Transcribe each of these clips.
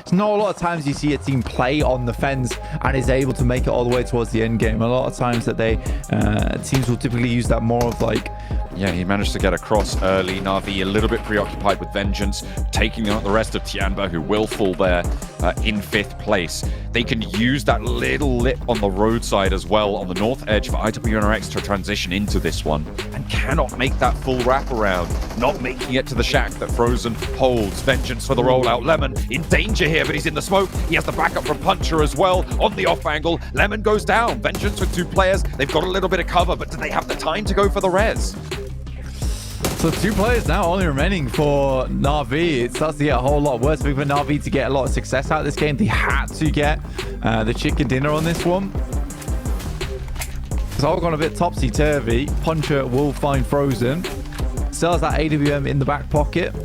It's not a lot of times you see a team play on the fence and is able to make it all the way towards the end game. A lot of times that teams will typically use that more of like... Yeah, he managed to get across early. Na'Vi a little bit preoccupied with Vengeance, taking out the rest of Tianba, who will fall there in 5th place. They can use that little lip on the roadside as well on the north edge for IWNX to transition into this one, and cannot make that full wraparound, not making it to the shack that Frozen holds. Vengeance for the rollout. Lemon in danger here, but he's in the smoke. He has the backup from Puncher as well on the off angle. Lemon goes down. Vengeance with 2 players. They've got a little bit of cover, but do they have the time to go for the res? So 2 players now only remaining for Na'Vi. It starts to get a whole lot worse for Na'Vi to get a lot of success out of this game. They had to get the chicken dinner on this one. It's all gone a bit topsy-turvy. Puncher will find Frozen. Still has that AWM in the back pocket.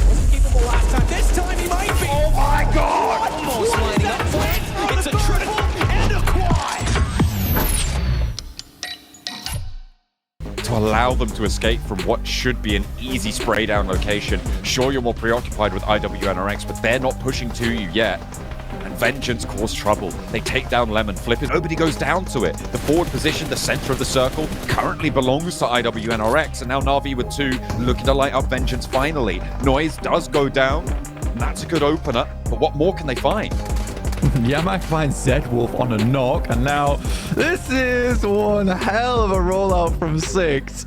Wasn't capable last time. This time he might be. Oh my god! Almost lining up for it. It's a triple and a quad. To allow them to escape from what should be an easy spray down location. Sure, you're more preoccupied with IWNX, but they're not pushing to you yet. And Vengeance cause trouble. They take down Lemon. Flip it. Nobody goes down to it. The forward position, the center of the circle, currently belongs to IWNRX. And now Na'Vi with 2 looking to light up Vengeance finally. Noise does go down. And that's a good opener. But what more can they find? Yamak finds Zedwolf on a knock, and now this is one hell of a rollout from 6.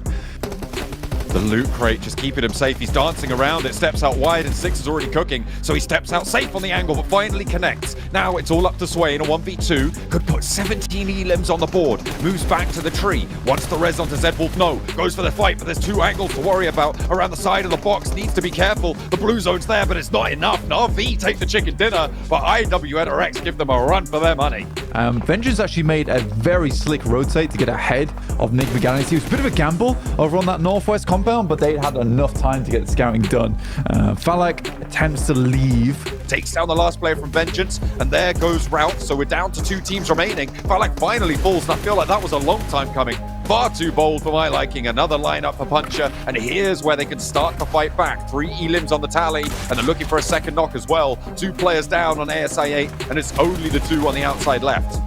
The loot crate just keeping him safe. He's dancing around it, steps out wide, and 6 is already cooking. So he steps out safe on the angle, but finally connects. Now it's all up to Sway in a 1v2. Could put 17 elims on the board. Moves back to the tree. Wants the res onto Zedwolf. No. Goes for the fight, but there's 2 angles to worry about. Around the side of the box. Needs to be careful. The blue zone's there, but it's not enough. Na'Vi take the chicken dinner, but IWNRX give them a run for their money. Vengeance actually made a very slick rotate to get ahead of Nick Viganity. It was a bit of a gamble over on that northwest compound, but they had enough time to get the scouting done. Falak attempts to leave. Takes down the last player from Vengeance, and there goes Ralph. So we're down to 2 teams remaining. Falak finally falls, and I feel like that was a long time coming. Far too bold for my liking. Another lineup for Puncher, and here's where they can start to fight back. 3 elims on the tally, and they're looking for a second knock as well. 2 players down on ASI8, and it's only the 2 on the outside left.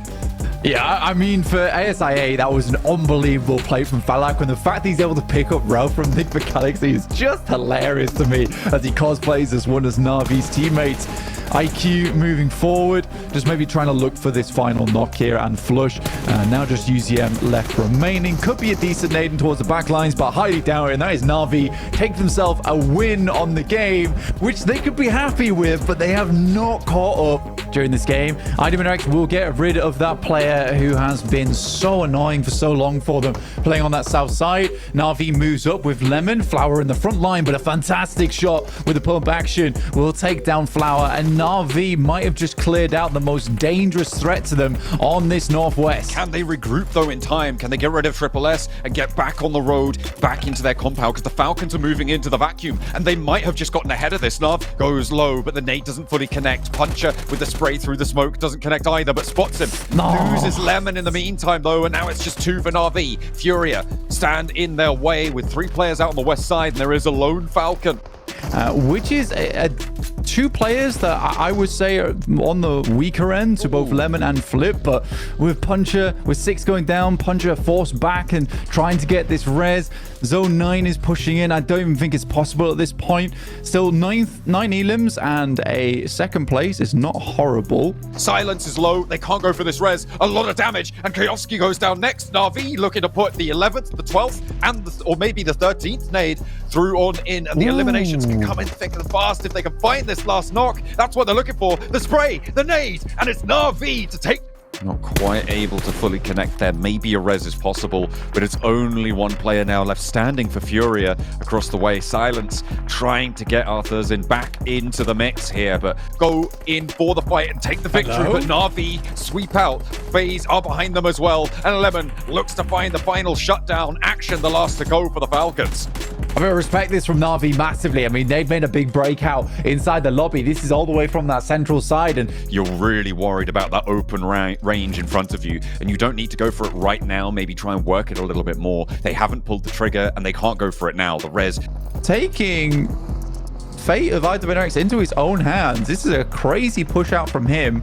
Yeah, I mean, for ASIA, that was an unbelievable play from Falak, and the fact that he's able to pick up Ralph from Nick Galaxy is just hilarious to me as he cosplays as one of Na'Vi's teammates. IQ moving forward, just maybe trying to look for this final knock here and flush. Now just UZM left remaining. Could be a decent nade towards the back lines, but highly doubt it. And that is Na'Vi take themselves a win on the game, which they could be happy with, but they have not caught up during this game. IWNX will get rid of that player who has been so annoying for so long for them playing on that south side. Na'Vi moves up with Lemon. Flower in the front line, but a fantastic shot with the pump action will take down Flower, and Na'Vi might have just cleared out the most dangerous threat to them on this northwest. Can they regroup though in time? Can they get rid of Triple S and get back on the road, back into their compound? Because the Falcons are moving into the vacuum, and they might have just gotten ahead of this. Nav goes low, but the nade doesn't fully connect. Puncher with the spray through the smoke doesn't connect either, but spots him. No. Loses Lemon in the meantime though, and now it's just 2 for Na'Vi. Furia stand in their way with 3 players out on the west side, and there is a lone Falcon. Which is 2 players that I would say are on the weaker end to both Lemon and Flip, but with Puncher, with 6 going down, Puncher forced back and trying to get this res. Zone 9 is pushing in. I don't even think it's possible at this point. Still 9 elims and a second place is not horrible. Silence is low. They can't go for this res. A lot of damage, and Kioski goes down next. Na'Vi looking to put the 11th, the 12th, and or maybe the 13th nade through on in, and the eliminations can come in thick and fast if they can find this last knock. That's what they're looking for. The spray, the nade, and it's Na'Vi to take. Not quite able to fully connect there. Maybe a res is possible, but it's only 1 player now left standing for Furia across the way. Silence trying to get Arthur's back into the mix here, but go in for the fight and take the victory. Hello? But Na'Vi sweep out. FaZe are behind them as well, and Lemon looks to find the final shutdown action, the last to go for the Falcons. I mean, I respect this from Na'Vi massively. I mean, they've made a big breakout inside the lobby. This is all the way from that central side, and you're really worried about that open range in front of you, and you don't need to go for it right now. Maybe try and work it a little bit more. They haven't pulled the trigger, and they can't go for it now. The res taking fate of IWNX into his own hands. This is a crazy push out from him.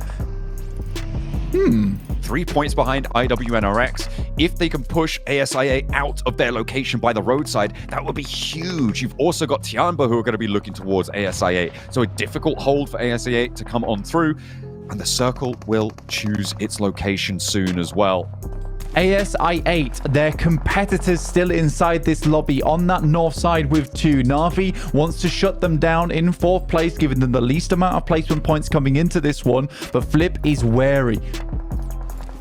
3 points behind IWNX. If they can push ASIA out of their location by the roadside, that would be huge. You've also got Tianba who are going to be looking towards ASIA. So a difficult hold for ASIA to come on through. And the circle will choose its location soon as well. ASI8, their competitors still inside this lobby on that north side with 2. Na'Vi wants to shut them down in 4th place, giving them the least amount of placement points coming into this one, but Flip is wary.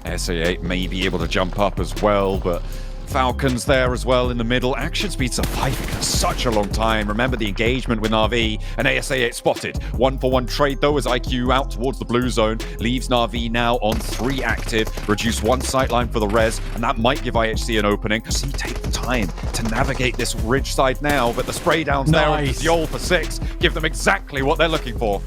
SA8 may be able to jump up as well, but Falcons there as well in the middle. Action Speed surviving for such a long time. Remember the engagement with Na'Vi, and ASA8 spotted. 1-for-1 trade though as IQ out towards the blue zone. Leaves Na'Vi now on 3 active. Reduce 1 sightline for the res, and that might give IHC an opening. So you take the time to navigate this ridge side now, but the spray downs there with Yol for 6 give them exactly what they're looking for.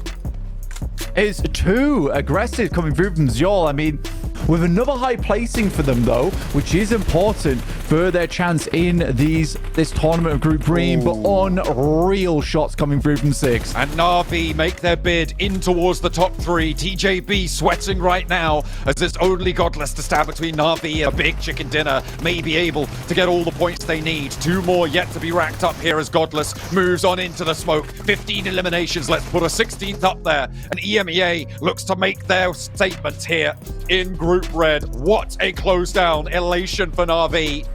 It's too aggressive coming through from Zjol. I mean, with another high placing for them though, which is important for their chance in this tournament of Group Green, but unreal shots coming through from 6. And Na'Vi make their bid in towards the top 3. TJB sweating right now as it's only Godless to stand between Na'Vi and a big chicken dinner. May be able to get all the points they need. 2 more yet to be racked up here as Godless moves on into the smoke. 15 eliminations, let's put a 16th up there. And EMEA looks to make their statement here in Group Red. What a close down elation for Na'Vi.